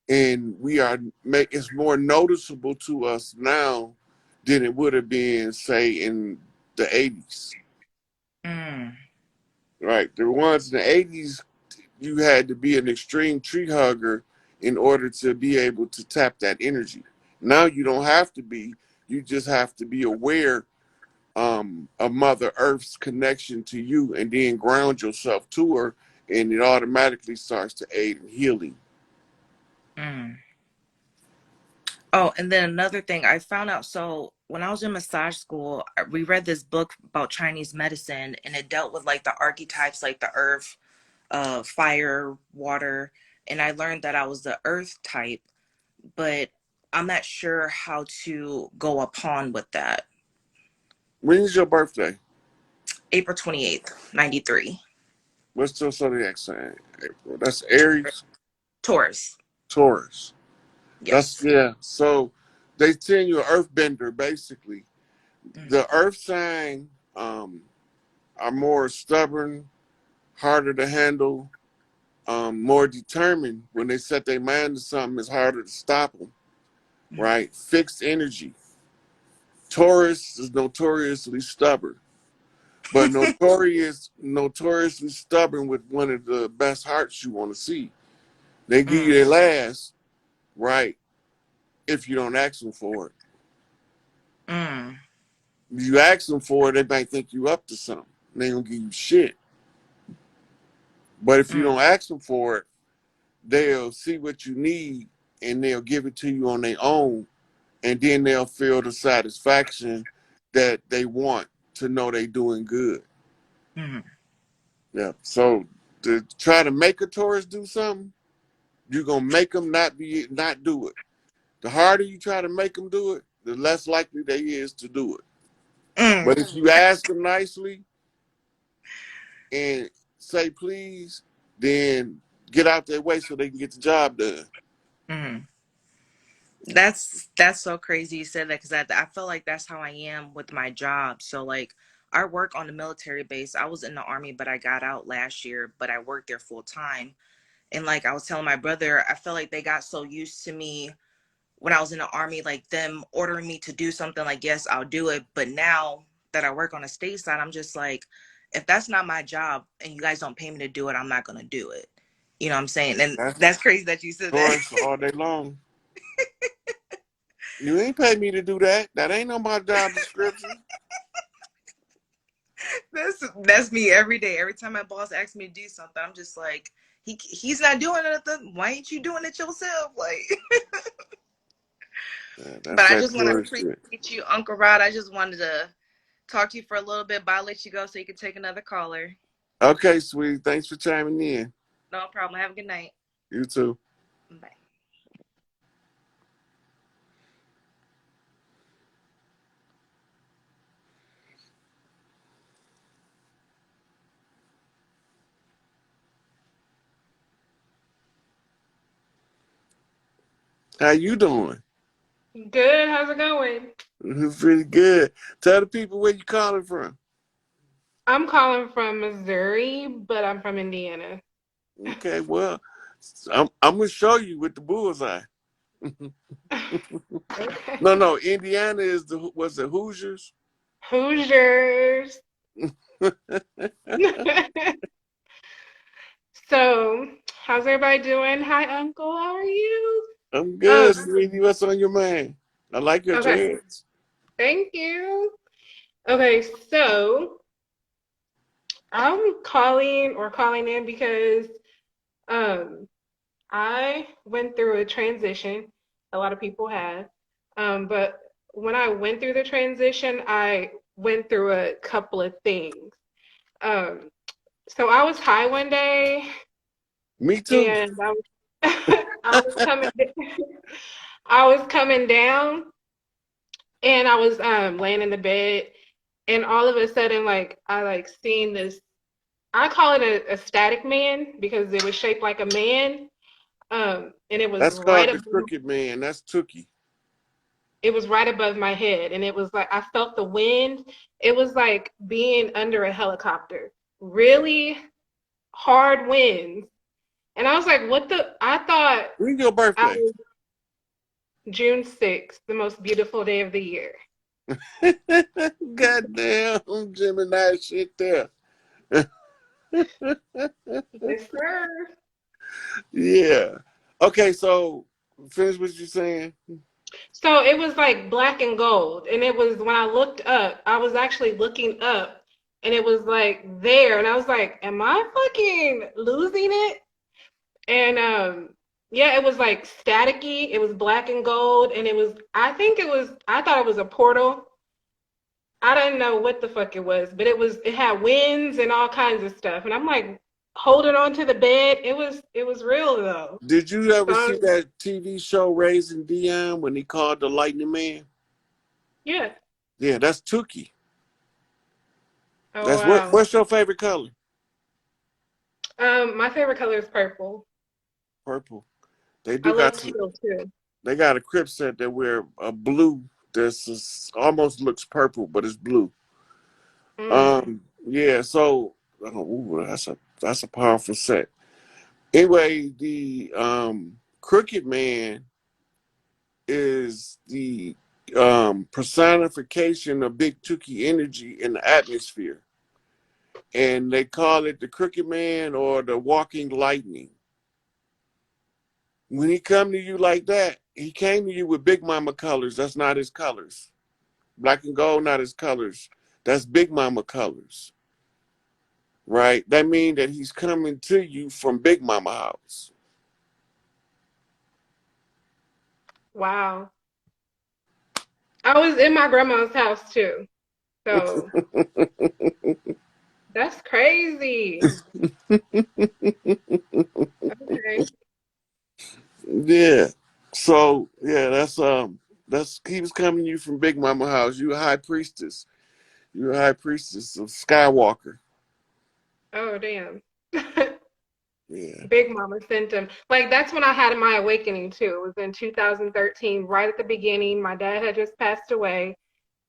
and we are it's more noticeable to us now than it would have been, say, in the 80s. Mm, Right, the ones in the 80s, you had to be an extreme tree hugger in order to be able to tap that energy. Now you don't have to be. You just have to be aware of Mother Earth's connection to you, and then ground yourself to her, and it automatically starts to aid in healing. mm. Oh, and then another thing I found out. So when I was in massage school, we read this book about Chinese medicine, and it dealt with like the archetypes, like the earth, fire, water, and I learned that I was the earth type, but I'm not sure how to go upon with that. When's your birthday? April 28th, 93. What's your zodiac sign? April. That's Aries, Taurus. Taurus. That's Yes. yeah. So they send you an earthbender basically. Mm, The earth sign are more stubborn, harder to handle, more determined. When they set their mind to something, it's harder to stop them, mm, right? Fixed energy. Taurus is notoriously stubborn, but notoriously stubborn with one of the best hearts you want to see. They give you mm, their last, right, if you don't ask them for it. mm, If you ask them for it, they might think you up to something. They don't give you shit. But if you mm, don't ask them for it, they'll see what you need and they'll give it to you on their own, and then they'll feel the satisfaction that they want to know they doing good. mm, Yeah. So to try to make a tourist do something, you're gonna make them not do it. The harder you try to make them do it, the less likely they is to do it. But mm, if you ask them nicely and say please, then get out their way so they can get the job done. mm. That's so crazy you said that because I feel like that's how I am with my job. So like I work on the military base. I was in the army, but I got out last year, but I worked there full time. And like I was telling my brother, I feel like they got so used to me when I was in the army, like them ordering me to do something like, yes, I'll do it. But now that I work on a state side, I'm just like, if that's not my job and you guys don't pay me to do it, I'm not gonna do it. You know what I'm saying? And That's that's crazy that you said that. tourists all day long. You ain't pay me to do that. That ain't on my job description. That's me every day. Every time my boss asks me to do something, I'm just like, he's not doing nothing. Why ain't you doing it yourself? Like, Yeah, but that's I that just want to tourist shit. appreciate you, Uncle Rod. I just wanted to talk to you for a little bit, but I'll let you go so you can take another caller. Okay, sweetie. Thanks for chiming in. No problem. Have a good night. You too. Bye. How you doing? Good. How's it going? It's pretty good. Tell the people where you calling from. I'm calling from Missouri, but I'm from Indiana. Okay, well, I'm gonna show you with the bullseye. Okay. No, Indiana is was the Hoosiers. Hoosiers. So, how's everybody doing? Hi, Uncle. How are you? I'm Um, good, sweetie. What's on your mind? I like your okay. dreads. Thank you. Okay, so I'm calling in because um I went through a transition. A lot of people have. But when I went through the transition, I went through a couple of things. Um, so I was high one day Me too. and I was I was coming I was coming down and I was laying in the bed and all of a sudden like I like seen this. I call it a static man because it was shaped like a man. And it was That's right called the above Crooked Man. That's Tookie. it was right above my head and it was like I felt the wind. It was like being under a helicopter. Really hard winds. And I was like, what the I thought When's your I birthday? was June 6th, the most beautiful day of the year. Goddamn Gemini shit there. Yes, sir. Yeah. Okay, so finish what you're saying. So it was like black and gold. And it was when I looked up, I was actually looking up and it was like there. And I was like, am I fucking losing it? And yeah, it was like staticky. It was black and gold, and I thought it was a portal. I didn't know what the fuck it was, but it had winds and all kinds of stuff. And I'm like holding on to the bed. It was real though. Did you ever So see that TV show Raising Dion when he called the Lightning Man? yeah. Yeah, that's Tookie. Oh That's what. wow. What's your favorite color? My favorite color is purple. Purple. They I do got love some. teal too. They got a crib set that wear a blue almost looks purple, but it's blue. Mm. Yeah. So, ooh, that's a powerful set. Anyway, the Crooked Man is the personification of Big Tookie energy in the atmosphere. And they call it the Crooked Man or the Walking Lightning. When he come to you like that, he came to you with Big Mama colors. That's not his colors. Black and gold, not his colors. That's Big Mama colors, right? That means that he's coming to you from Big Mama house. Wow. I was in my grandma's house too. So that's crazy. Okay. Yeah. So yeah, that's he was coming to you from Big Mama house. You a high priestess. You're a high priestess of Skywalker. Oh damn. Yeah. Big Mama sent him. Like that's when I had my awakening too. It was in 2013, right at the beginning. My dad had just passed away,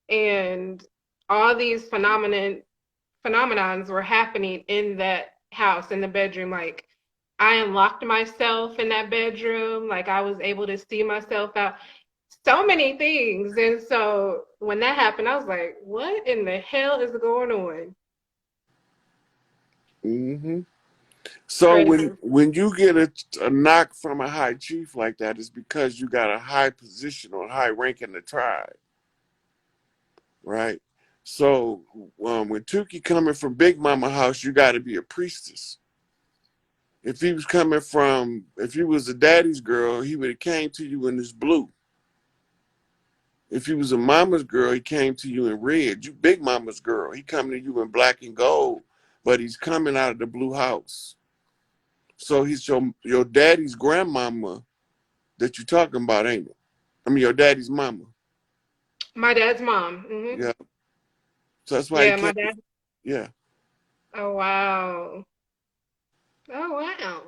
and all these phenomenons were happening in that house, in the bedroom. Like I unlocked myself in that bedroom. Like I was able to see myself out. So many things. And so when that happened, I was like, what in the hell is going on? hmm So Crazy. when you get a knock from a high chief like that, it's because you got a high position or high rank in the tribe, right? So when Tukey coming from Big Mama house, you got to be a priestess. If he was a daddy's girl, he would have came to you in this blue. If he was a mama's girl, he came to you in red. You Big Mama's girl, he coming to you in black and gold, but he's coming out of the blue house. So he's your daddy's grandmama that you're talking about, ain't it? I mean, your daddy's mama. My dad's mom. Yeah. So that's why he Yeah, came. my dad. Yeah. Oh, wow. Oh, wow.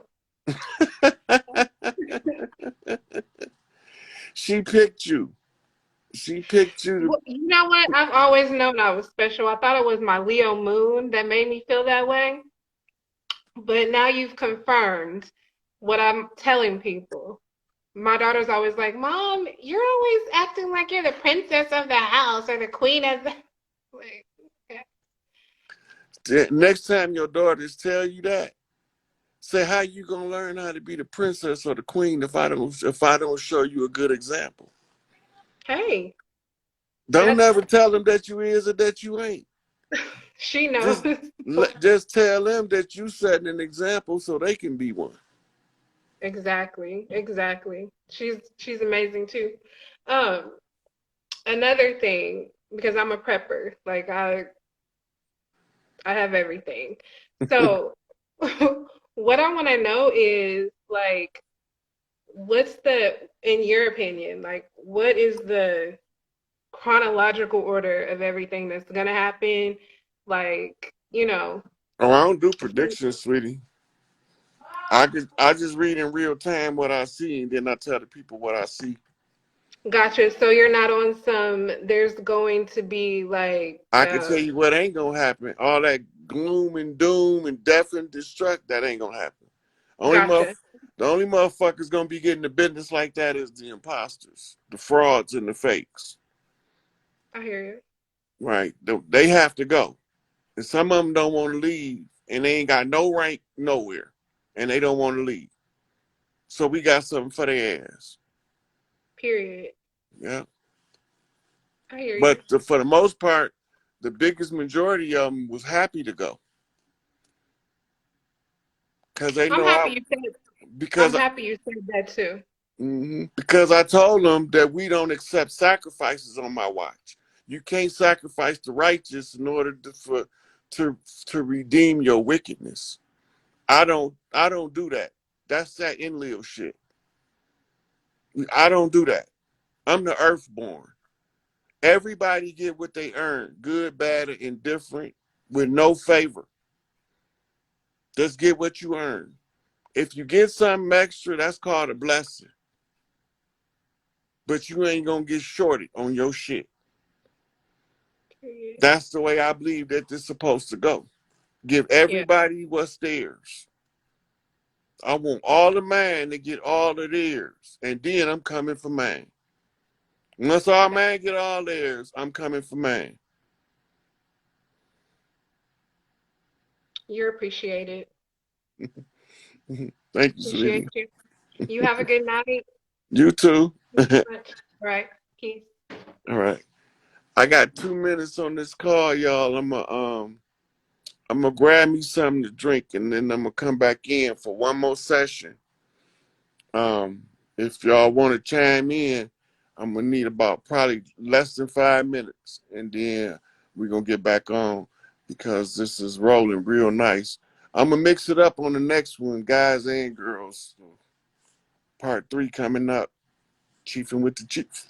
She picked you. She picked you to. Well, you know what? I've always known I was special. I thought it was my Leo moon that made me feel that way. But now you've confirmed what I'm telling people. My daughter's always like, Mom, you're always acting like you're the princess of the house or the queen of the like, okay. Next time your daughters tell you that, say, how you gonna learn how to be the princess or the queen if I don't show you a good example? Hey, Don't that's ever tell them that you is or that you ain't. she knows. Just just tell them that you setting an example so they can be one. Exactly, exactly. She's amazing too. Um, Another thing, because I'm a prepper, like I have everything. So what I want to know is like what's the, in your opinion, like what is the chronological order of everything that's gonna happen? Like, Oh, I don't do predictions, sweetie. I just read in real time what I see, and then I tell the people what I see. gotcha. So you're not on some, there's going to be like, I can tell you what ain't gonna happen. All that gloom and doom and death and destruct, that ain't gonna happen. gotcha. The only motherfuckers gonna be getting the business like that is the imposters, the frauds and the fakes. I hear you. Right? They have to go. And some of them don't want to leave, and they ain't got no rank nowhere, and they don't want to leave. So we got something for their ass. Period. Yeah. I hear you. But for the most part, the biggest majority of them was happy to go because they I'm know happy you said I'm because happy you said that too. because I told them that we don't accept sacrifices on my watch. You can't sacrifice the righteous in order to redeem your wickedness. I don't do that. That's that Enlil shit. I don't do that. I'm the earthborn. Everybody get what they earn, good, bad, or indifferent, with no favor. Just get what you earn. If you get something extra, that's called a blessing. But you ain't gonna get shorted on your shit. Period. That's the way I believe that this is supposed to go. Give Yeah. everybody what's theirs. I want all of mine to get all of theirs. And then I'm coming for mine. Once all mine get all theirs, I'm coming for mine. You're appreciated. Thank you, Appreciate sweetie. you. You have a good night. You too. Thank you much. All right. Peace. All right. I got 2 minutes on this call, y'all. I'm gonna grab me something to drink, and then I'm gonna come back in for one more session. Um, if y'all want to chime in, I'm gonna need about probably less than 5 minutes, and then we're gonna get back on because this is rolling real nice. I'm gonna mix it up on the next one, guys and girls. Part 3 coming up. Chiefing with the Chief.